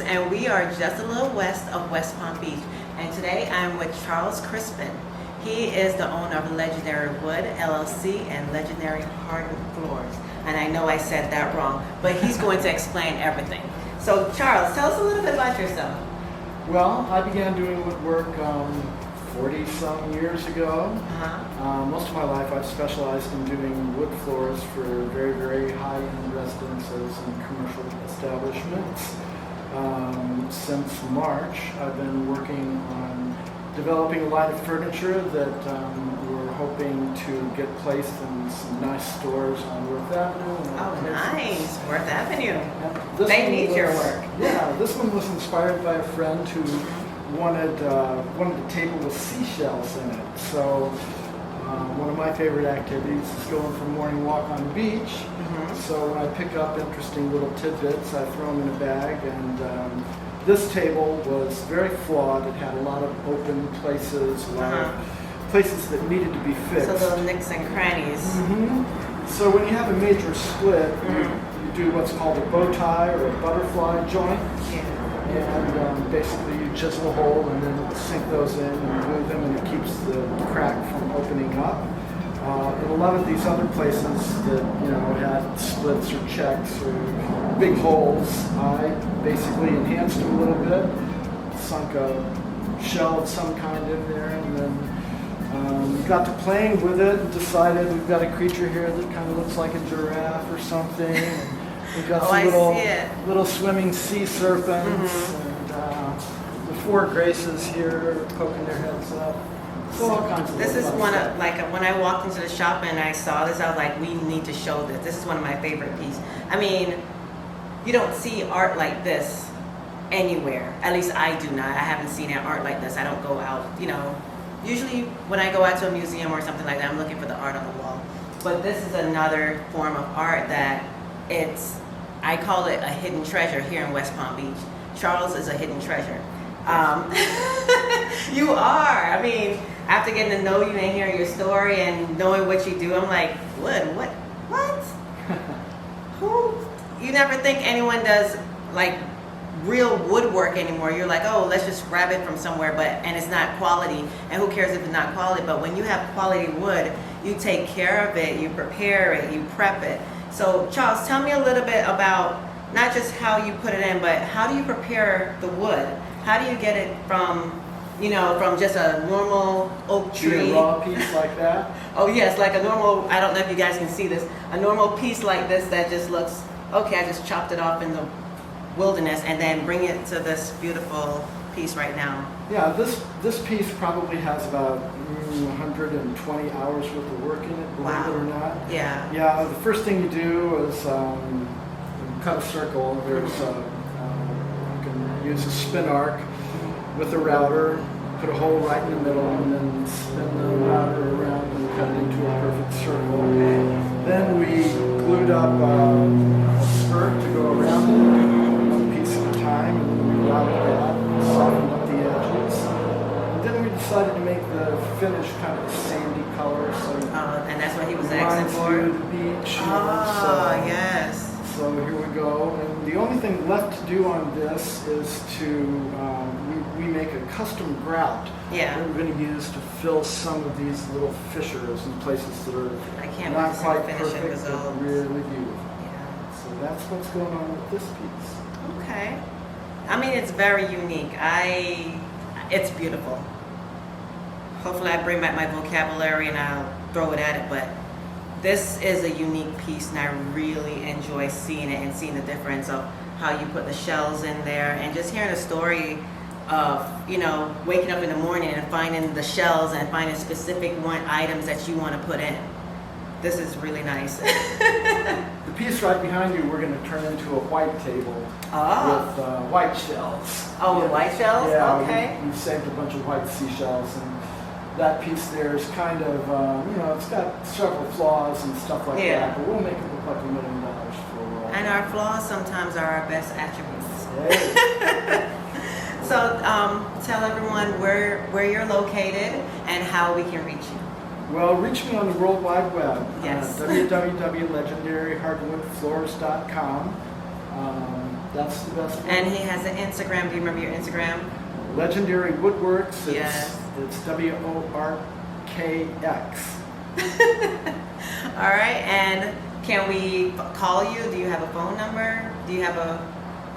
and we are just a little west of West Palm Beach. And today I'm with Charles Crispin. He is the owner of Legendary Wood, LLC, and Legendary Hardwood Floors. And I know I said that wrong, but he's going to explain everything. So Charles, tell us a little bit about yourself. Well, I began doing woodwork 40-some years ago. Most of my life I've specialized in doing wood floors for very, very high-end residences and commercial establishments. Since March, I've been working on developing a line of furniture that we're hoping to get placed in some nice stores on Worth Avenue. Oh, nice. Worth Avenue. This They need your work. Yeah, this one was inspired by a friend who wanted a table with seashells in it. So one of my favorite activities is going for a morning walk on the beach. So when I pick up interesting little tidbits, I throw them in a bag. And this table was very flawed. It had a lot of open places, a lot of places that needed to be fixed. So little nicks and crannies. So when you have a major split, you do what's called a bow tie or a butterfly joint. And basically you chisel a hole and then sink those in and glue them, and it keeps the crack from opening up. In a lot of these other places that had splits or checks or big holes, I basically enhanced them a little bit, sunk a shell of some kind in there, and then got to playing with it and decided we've got a creature here that kind of looks like a giraffe or something. And we've got some little swimming sea serpents, and the four graces here poking their heads up. So all kinds of This is fun one stuff. of, like, when I walked into the shop and I saw this, I was like, we need to show this. This is one of my favorite pieces. I mean, you don't see art like this anywhere. At least I do not. I haven't seen art like this. I don't go out, Usually when I go out to a museum or something like that, I'm looking for the art on the wall. But this is another form of art that I call it a hidden treasure here in West Palm Beach. Charles is a hidden treasure. You are. I mean, after getting to know you and hearing your story and knowing what you do, I'm like, wood, what? Who? You never think anyone does like real woodwork anymore. You're like, oh, let's just grab it from somewhere, and it's not quality, and who cares if it's not quality? But when you have quality wood, you take care of it, you prepare it, you prep it. So Charles, tell me a little bit about not just how you put it in, but how do you prepare the wood? How do you get it from just a normal oak tree? A raw piece like that? Oh yes, like a normal, I don't know if you guys can see this, a normal piece like this that just looks, okay, I just chopped it off in the wilderness, and then bring it to this beautiful piece right now. Yeah, this piece probably has about 120 hours worth of work in it, believe it or not. Yeah. Yeah, the first thing you do is cut a circle. There's you can use a spin arc with a router, put a hole right in the middle, and then spin the router around and cut it into a perfect circle. Then we glued up a skirt to go around it, one piece at a time, and then we routed that, softened up the edges. And then we decided to make the finish kind of a sandy color, so and that's what he was asking for? the beach. Yes. So here we go, and the only thing left to do on this is to, we make a custom grout that we're going to use to fill some of these little fissures in places that are not quite perfect, but really beautiful. Yeah. So that's what's going on with this piece. Okay. I mean, it's very unique. It's beautiful. Hopefully I bring back my vocabulary and I'll throw it at it, but this is a unique piece, and I really enjoy seeing it and seeing the difference of how you put the shells in there, and just hearing a story of, waking up in the morning and finding the shells and finding specific items that you want to put in. This is really nice. The piece right behind you, we're going to turn into a white table with white shells. Oh, with white shells? Yeah, okay. we saved a bunch of white seashells, and that piece there is kind of, it's got several flaws and stuff like that, but we'll make it look like $1 million for And our flaws sometimes are our best attributes. Hey. So tell everyone where you're located and how we can reach you. Well, reach me on the World Wide Web. Yes. www.legendaryhardwoodfloors.com. That's the best one. And he has an Instagram. Do you remember your Instagram? Legendary Woodworks. Yes. It's WORKX. All right, and can we call you? Do you have a phone number? Do you have a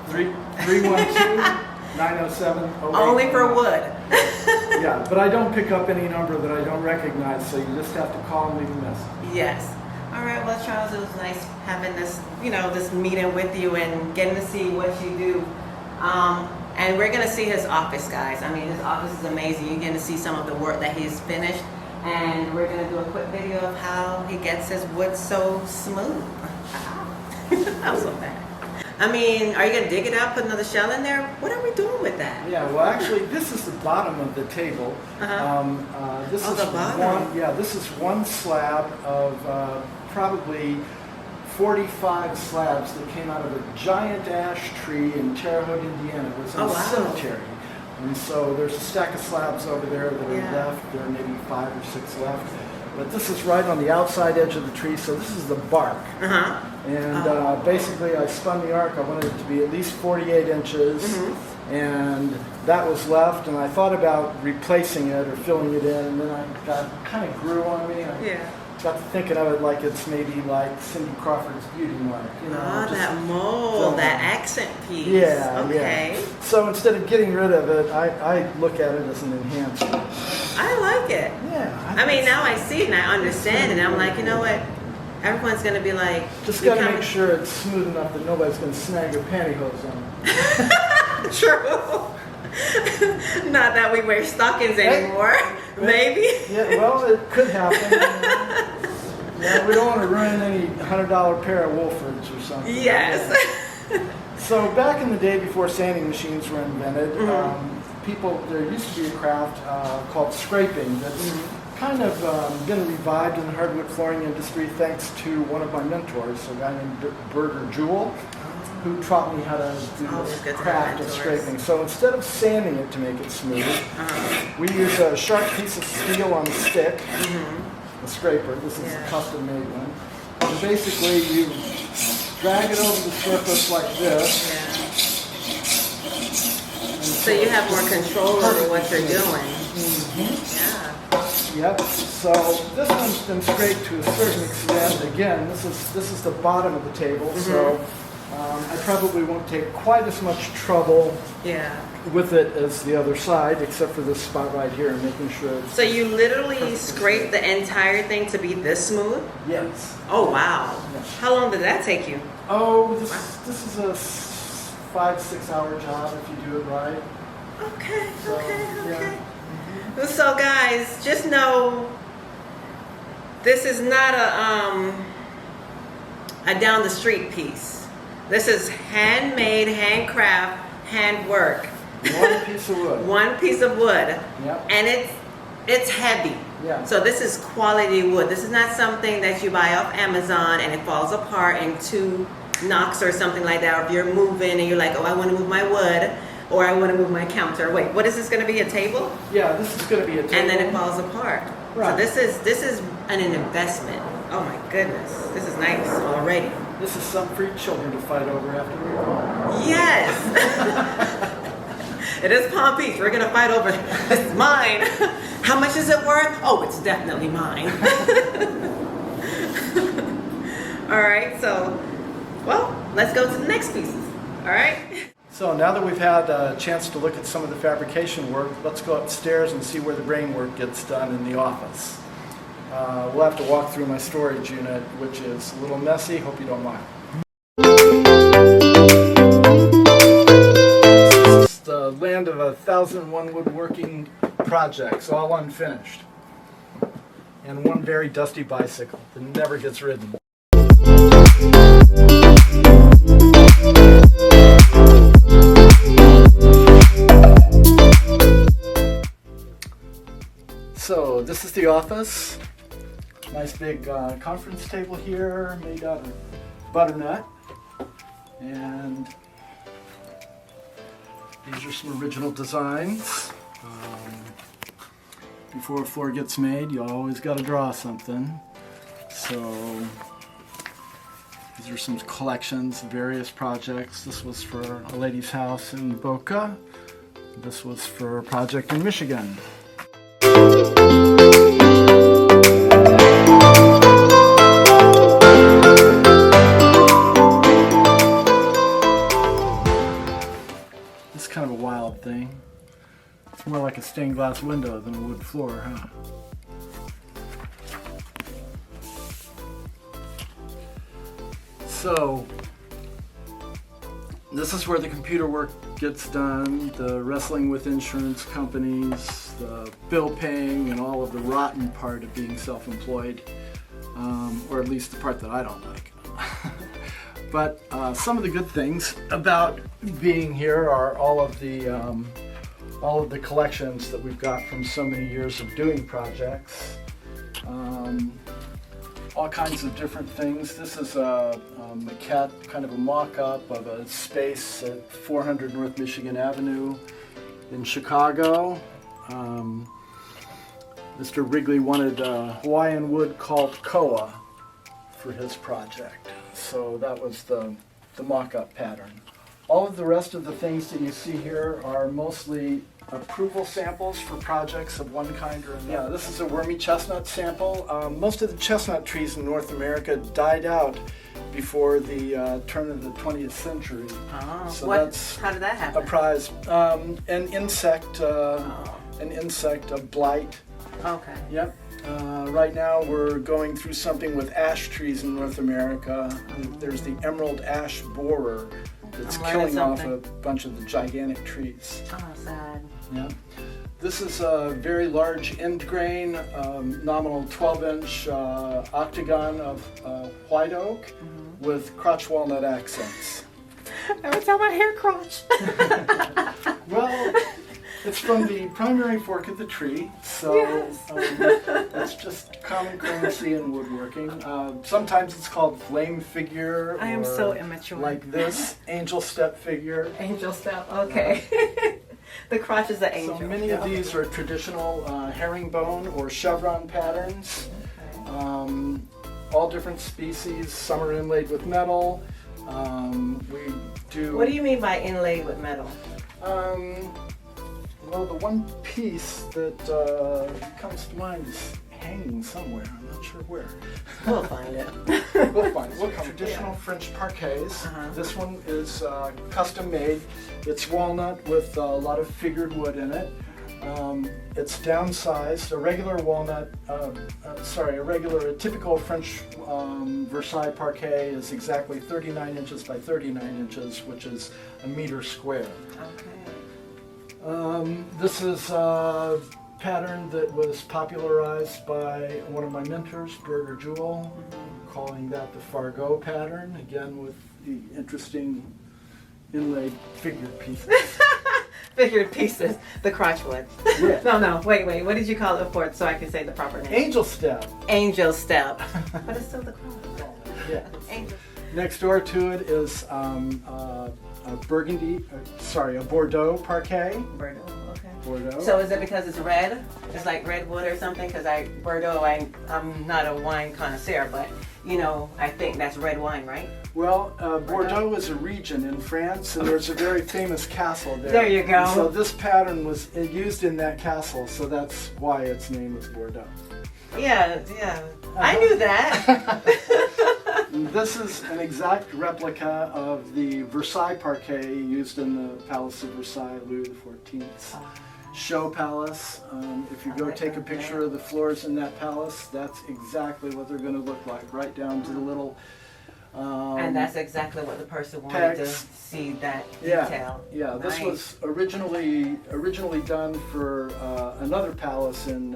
312-907-08. only for wood? Yeah, but I don't pick up any number that I don't recognize, so you just have to call and leave a message. Yes. All right. Well, Charles, it was nice having this, this meeting with you and getting to see what you do. And we're gonna see his office, guys. I mean, his office is amazing. You're gonna see some of the work that he's finished. And we're going to do a quick video of how he gets his wood so smooth. That was so bad. I mean, are you going to dig it out, put another shell in there? What are we doing with that? Yeah, well, actually, this is the bottom of the table. This is the bottom. This is one slab of probably 45 slabs that came out of a giant ash tree in Terre Haute, Indiana. It was in a cemetery. And so there's a stack of slabs over there that are left. There are maybe 5 or 6 left. But this is right on the outside edge of the tree, so this is the bark. And basically I spun the arc. I wanted it to be at least 48 inches. And that was left, and I thought about replacing it or filling it in, and then I kind of grew on me. I got to thinking of it like it's maybe like Cindy Crawford's beauty mark. That mold, that accent piece. Yeah, okay. Yeah. So instead of getting rid of it, I look at it as an enhancement. I like it. Yeah. I mean, now I see it and I understand it. I'm like, you know what? Everyone's going to be like... Just got to make sure it's smooth enough that nobody's going to snag your pantyhose on it. True. Not that we wear stockings anymore. Maybe. Yeah, well, it could happen. Yeah, we don't want to ruin any $100 pair of Wolfords or something. Yes. So back in the day before sanding machines were invented, there used to be a craft called scraping that's kind of been revived in the hardwood flooring industry thanks to one of my mentors, a guy named Burger Jewell, who taught me how to do this craft of scraping. So instead of sanding it to make it smooth, we use a sharp piece of steel on a stick, a scraper. This is a custom-made one. And basically, you drag it over the surface like this. So you have more control over what you're doing. Yep. So this one's been scraped to a certain extent. Again, this is the bottom of the table, so I probably won't take quite as much trouble with it as the other side, except for this spot right here, and making sure it's... So you literally scrape the entire thing to be this smooth? Yes. Oh, wow. Yes. How long did that take you? Oh, this is a 5-6 hour job if you do it right. Okay. So guys, just know this is not a down the street piece. This is handmade, handcraft, handwork. One piece of wood. One piece of wood. Yep. And it's heavy. Yeah. So this is quality wood. This is not something that you buy off Amazon and it falls apart in 2 knocks or something like that. Or if you're moving and you're like, oh, I want to move my wood, or I want to move my counter. Wait, what is this going to be? A table? Yeah, this is going to be a table. And then it falls apart. Right. So this is an investment. Oh my goodness, this is nice already. This is something for your children to fight over after we're gone. Yes. It is Palm Beach. We're gonna fight over. This is mine. How much is it worth? Oh, it's definitely mine. All right. So, well, let's go to the next pieces. All right. So now that we've had a chance to look at some of the fabrication work, let's go upstairs and see where the brain work gets done in the office. We'll have to walk through my storage unit, which is a little messy. Hope you don't mind. It's the land of 1,001 woodworking projects, all unfinished. And one very dusty bicycle that never gets ridden. So this is the office. Nice big conference table here made out of butternut. And these are some original designs. Before a floor gets made, you always got to draw something. So These are some collections, various projects. This was for a lady's house in Boca. This was for a project in Michigan. It's kind of a wild thing. It's more like a stained glass window than a wood floor, huh? So, this is where the computer work gets done, the wrestling with insurance companies, the bill paying, and all of the rotten part of being self-employed, or at least the part that I don't like. But some of the good things about being here are all of the collections that we've got from so many years of doing projects. All kinds of different things. This is a maquette, kind of a mock-up of a space at 400 North Michigan Avenue in Chicago. Mr. Wrigley wanted Hawaiian wood called koa for his project. So that was the mock-up pattern. All of the rest of the things that you see here are mostly approval samples for projects of one kind or another. Yeah, this is a wormy chestnut sample. Most of the chestnut trees in North America died out before the turn of the 20th century. Oh, so how did that happen? A prize. An insect, a blight. Okay. Yep. Right now we're going through something with ash trees in North America. There's the emerald ash borer that's killing off a bunch of the gigantic trees. Oh, sad. Yeah. This is a very large end grain, nominal 12-inch octagon of white oak with crotch walnut accents. Every time I hear crotch. Well, it's from the primary fork of the tree, so yes. It's just common currency in woodworking. Sometimes it's called flame figure. I am so immature. Like this, angel step figure. Angel step, okay. The crotch is the angel. So many of these are traditional herringbone or chevron patterns. Okay. All different species. Some are inlaid with metal. We do. What do you mean by inlaid with metal? Well, the one piece that comes to mind is hanging somewhere. I'm not sure where. We'll find it. We'll find it. Traditional French parquets. This one is custom made. It's walnut with a lot of figured wood in it. It's downsized. A typical French Versailles parquet is exactly 39 inches by 39 inches, which is a meter square. Okay. This is a pattern that was popularized by one of my mentors, Burger Jewel, calling that the Fargo pattern, again with the interesting inlaid figured pieces. Figured pieces, the crotch wood. Yeah. No, wait, what did you call it for so I can say the proper name? Angel step. Angel step. But it's still the crotch. Yeah. Angel. Next door to it is a Bordeaux parquet. Bordeaux, okay. Bordeaux. So is it because it's red? It's like redwood or something? Because Bordeaux, I'm not a wine connoisseur, but you know, I think that's red wine, right? Well, Bordeaux is a region in France, and there's a very famous castle there. There you go. And so this pattern was used in that castle, so that's why its name is Bordeaux. Yeah. I knew that. This is an exact replica of the Versailles parquet used in the Palace of Versailles, Louis XIV's show palace. If you go take a picture of the floors in that palace, that's exactly what they're going to look like, right down to the little and that's exactly what the person wanted to see, that detail. Yeah, nice. This was originally done for another palace in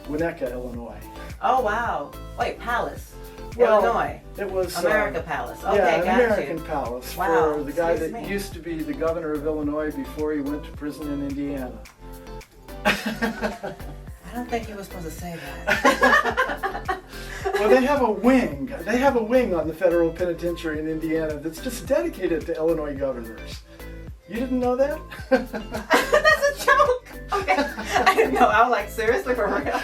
Winnetka, Illinois. Oh wow! Wait, palace. Well, Illinois. It was America Palace. Okay, yeah, an got American you. palace Wow. for the guy Excuse that me. used to be the governor of Illinois before he went to prison in Indiana. I don't think you were supposed to say that. Well, they have a wing. They have a wing on the federal penitentiary in Indiana that's just dedicated to Illinois governors. You didn't know that? That's a joke. Okay, I didn't know. I was like, seriously, for real?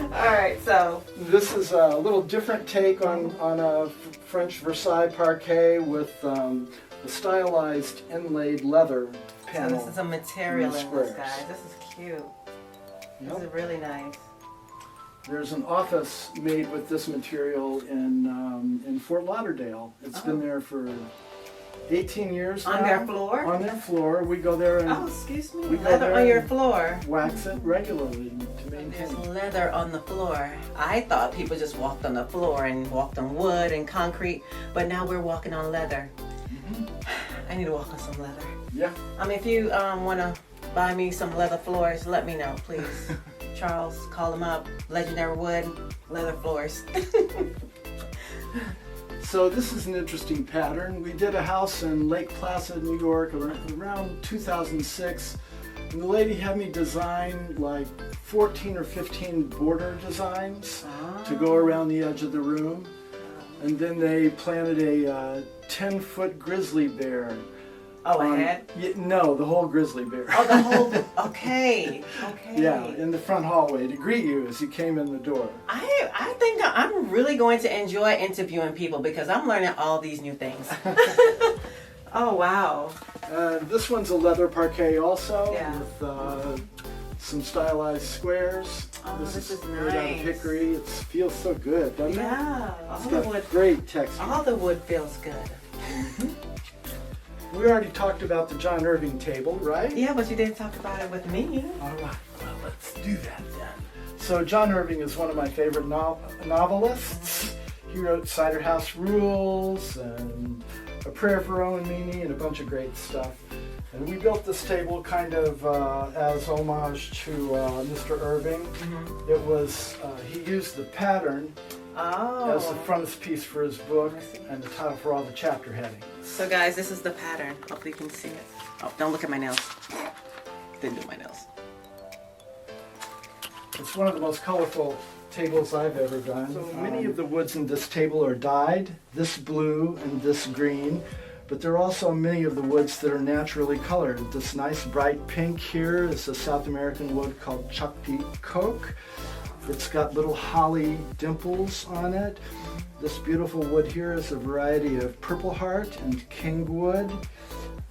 All right, so This is a little different take on a French Versailles parquet with a stylized inlaid leather panel. So this is a material in this, squares. guys. This is cute. Yep. This is really nice. There's an office made with this material in Fort Lauderdale. It's been there for 18 years now. On their floor? On their floor. We go there and Oh, excuse me. we go Leather there on your and floor. wax it regularly to There's maintain. leather on the floor. I thought people just walked on the floor and walked on wood and concrete, but now we're walking on leather. I need to walk on some leather. Yeah. If you want to buy me some leather floors, let me know, please. Charles, call them up. Legendary Wood, leather floors. So this is an interesting pattern. We did a house in Lake Placid, New York around 2006. And the lady had me design like 14 or 15 border designs to go around the edge of the room. And then they planted a 10-foot grizzly bear. Oh, a head? No, the whole grizzly bear. Oh, the whole, okay. Yeah, in the front hallway to greet you as you came in the door. I think I'm really going to enjoy interviewing people because I'm learning all these new things. Oh, wow. This one's a leather parquet also, Yeah. with some stylized squares. Oh, this is made out of nice. hickory. It feels so good, doesn't it? Yeah, It's got great texture. all the wood feels good. We already talked about the John Irving table, right? Yeah, but you didn't talk about it with me. All right, well, let's do that then. So John Irving is one of my favorite novelists. He wrote Cider House Rules and A Prayer for Owen Meany and a bunch of great stuff. And we built this table kind of as homage to Mr. Irving. It was, he used the pattern as the frontispiece for his book and the title for all the chapter headings. So guys, this is the pattern. Hopefully you can see it. Oh, don't look at my nails. Didn't do my nails. It's one of the most colorful tables I've ever done. So many of the woods in this table are dyed, this blue and this green, but there are also many of the woods that are naturally colored. This nice bright pink here is a South American wood called 𝐋𝐞𝐠𝐞𝐽. It's got little holly dimples on it. This beautiful wood here is a variety of Purple Heart and King wood.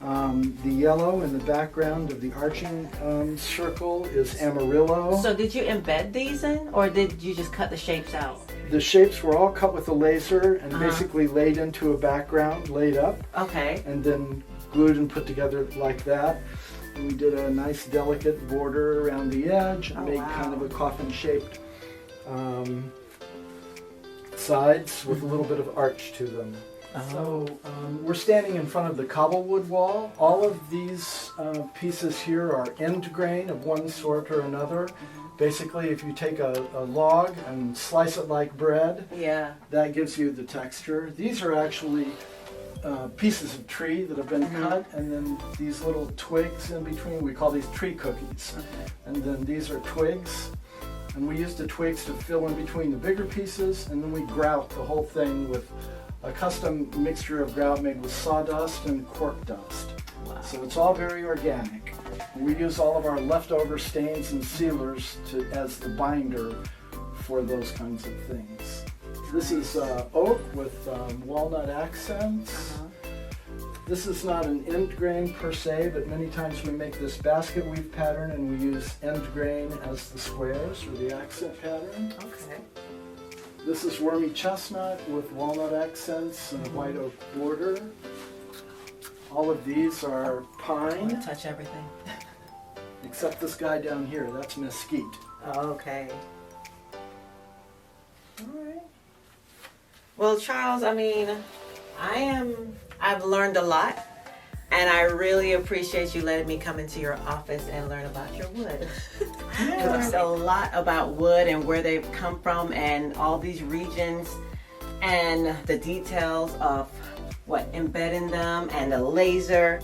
The yellow in the background of the arching circle is Amarillo. So did you embed these in, or did you just cut the shapes out? The shapes were all cut with a laser and basically laid into a background, laid up, Okay. and then glued and put together like that. And we did a nice delicate border around the edge and made kind of a coffin-shaped sides with a little bit of arch to them. So we're standing in front of the Cobble Wood wall. All of these pieces here are end grain of one sort or another. Basically, if you take a log and slice it like bread, Yeah. that gives you the texture. These are actually pieces of tree that have been cut, and then these little twigs in between, we call these tree cookies. And then these are twigs, and we use the twigs to fill in between the bigger pieces, and then we grout the whole thing with a custom mixture of grout made with sawdust and cork dust. So it's all very organic. We use all of our leftover stains and sealers as the binder for those kinds of things. This is oak with walnut accents. This is not an end grain per se, but many times we make this basket weave pattern and we use end grain as the squares or the accent pattern. Okay. This is wormy chestnut with walnut accents and a white oak border. All of these are I pine, want to touch everything. except this guy down here, that's mesquite. Okay. All right. Well, Charles, I've learned a lot, and I really appreciate you letting me come into your office and learn about your wood. I learned a lot about wood and where they've come from and all these regions and the details of embedding them and the laser.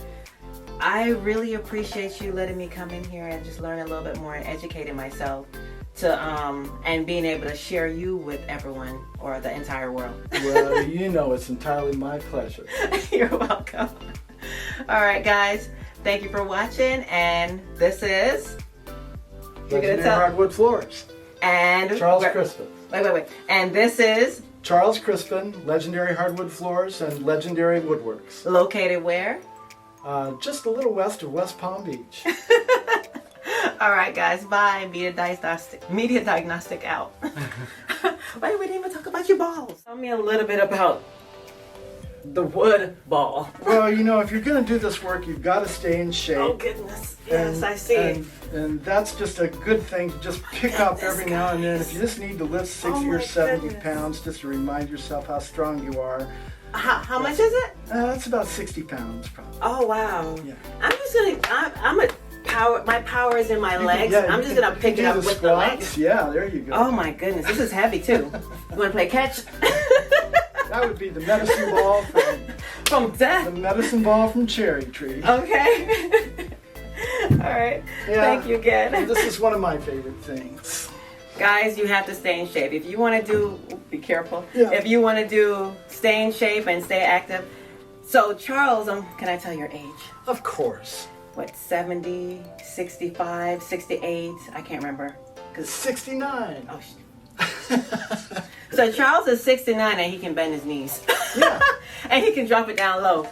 I really appreciate you letting me come in here and just learn a little bit more and educating myself and being able to share you with everyone or the entire world. Well, you know it's entirely my pleasure. You're welcome. All right, guys. Thank you for watching, and this is Legendary Hardwood Floors. And Charles Crispin. Wait. And this is Charles Crispin, Legendary Hardwood Floors and Legendary Woodworks. located where? Just a little west of West Palm Beach. All right, guys. Bye. Media diagnostic out. Wait, we didn't even talk about your balls. Tell me a little bit about the wood ball. Well, you know, if you're going to do this work, you've got to stay in shape. Oh, goodness. Yes, I see. And that's just a good thing to just pick up every now and then. If you just need to lift 60 or 70 pounds just to remind yourself how strong you are. How much is it? That's about 60 pounds, probably. Oh, wow. Yeah. I'm just going to, my power is in my legs. I'm just going to pick it up with the legs. Yeah, there you go. Oh, my goodness. This is heavy, too. You want to play catch? That would be the medicine ball from death. The medicine ball from Cherry Tree. Okay. All right. Yeah. Thank you again. This is one of my favorite things. Guys, you have to stay in shape. If you want to do, be careful. Yeah. If you want to do, stay in shape and stay active. So Charles, can I tell your age? Of course. What, 70, 65, 68? I can't remember. 69. Oh, so Charles is 69 and he can bend his knees. Yeah. And he can drop it down low.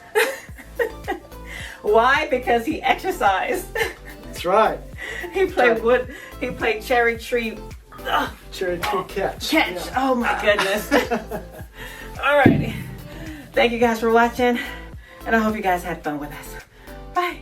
Why? Because he exercised. That's right. He played wood. He played cherry tree. Cherry tree catch. Catch. Yeah. Oh my goodness. Alrighty. Thank you guys for watching. And I hope you guys had fun with us. Bye.